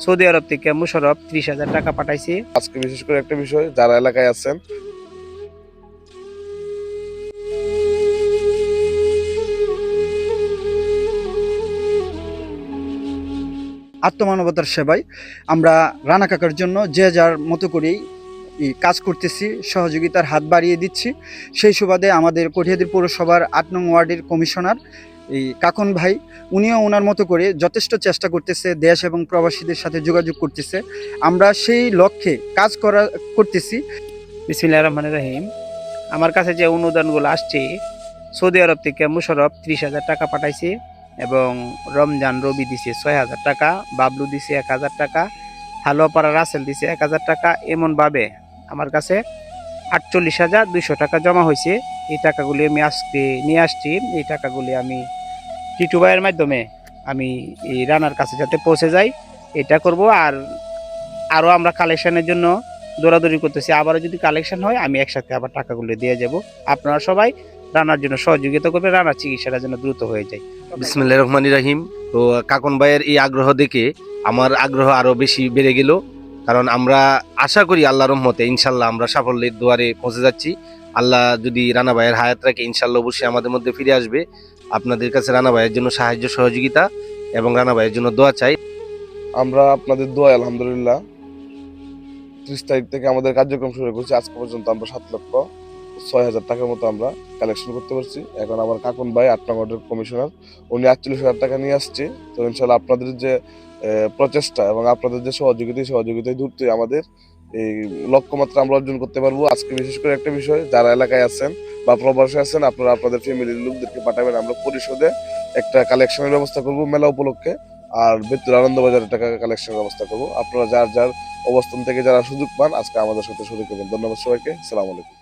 Saudi আরব থেকে মুশারফ 30,000 টাকা পাঠাইছে। আজকে বিশেষ করে একটা বিষয়, যারা এলাকায় আছেন আত্মমানবতার সেবায় আমরা রানা কাকার জন্য যে যার মতো করেই কাজ করতেছি, সহযোগিতার হাত বাড়িয়ে দিচ্ছি। সেই সুবাদে আমাদের কঠিয়াদীর পৌরসভার ৮ নং ওয়ার্ডের কমিশনার কাকন ভাই, উনিও ওনার মতো করে যথেষ্ট চেষ্টা করতেছে, দেশ এবং প্রবাসীদের সাথে যোগাযোগ করতেছে। আমরা সেই লক্ষ্যে কাজ করতেছি। বিসমিল্লাহির রহমানির রহিম। আমার কাছে যে অনুদানগুলো আসছে, সৌদি আরব থেকে মুশারফ 30,000 টাকা পাঠাইছে এবং রমজান রবি দিছে 6,000 টাকা, বাবলু দিছে 1,000 টাকা, হালুয়াপাড়া রাসেল দিছে 1,000 টাকা। এমনভাবে আমার কাছে 48,200 টাকা জমা হয়েছে। এই টাকাগুলি আমি আজকে নিয়ে আসছি। এই টাকাগুলি আমি টিটু ভাইয়ের মাধ্যমে আমি এই রানার কাছে যাতে পৌঁছে যাই এটা করব। আর আরও আমরা কালেকশনের জন্য দৌড়াদৌড়ি করতেছি। আবারও যদি কালেকশন হয় আমি একসাথে আবার টাকাগুলো দিয়ে যাব। আপনারা সবাই রানার জন্য সহযোগিতা করবে, রানার চিকিৎসাটা যেন দ্রুত হয়ে যায়। বিসমিল্লাহির রহমানির রহিম। তো কাকন ভাইয়ের এই আগ্রহ দেখে আমার আগ্রহ আরো বেশি বেড়ে গেল, কারণ আমরা আশা করি আল্লাহর রহমতে ইনশাল্লাহ আমরা সাফল্যের দুয়ারে পৌঁছে যাচ্ছি। আল্লাহ যদি রানা ভাইয়ের হায়াত রাখে ইনশাল্লাহ অবশ্যই আমাদের মধ্যে ফিরে আসবে। আপনাদের কাছে রানা ভাইয়ের জন্য সাহায্য সহযোগিতা এবং রানা ভাইয়ের জন্য দোয়া চাই। আমরা আপনাদের দোয়া আলহামদুলিল্লাহ 30 তারিখ থেকে আমাদের কার্যক্রম শুরু করছি। আজকে পর্যন্ত আমরা 7,06,000 টাকার মতো আমরা কালেকশন করতে পারছি। এখন আমার কাকুন ভাই 8 নং ওয়ার্ডের কমিশনার, উনি 48,000 টাকা নিয়ে আসছে। তো ইনশাল্লাহ আপনাদের যে প্রচেষ্টা এবং আপনাদের যে সহযোগিতায় দ্রুতই আমাদের এই লক্ষ্যমাত্রা আমরা অর্জন করতে পারবো। আজকে বিশেষ করে একটা বিষয়, যারা এলাকায় আছেন বা প্রবাসে আছেন, আপনারা আপনাদের ফ্যামিলির লোকদেরকে পাঠাবেন। আমরা পরিশোধে একটা কালেকশনের ব্যবস্থা করব মেলা উপলক্ষে, আর বেতুল আনন্দবাজারের টাকা কালেকশনের ব্যবস্থা করব। আপনারা যার যার অবস্থান থেকে যারা সুযোগ পান আজকে আমাদের সাথে শরীর করবেন। ধন্যবাদ সবাইকে। আসসালামু আলাইকুম।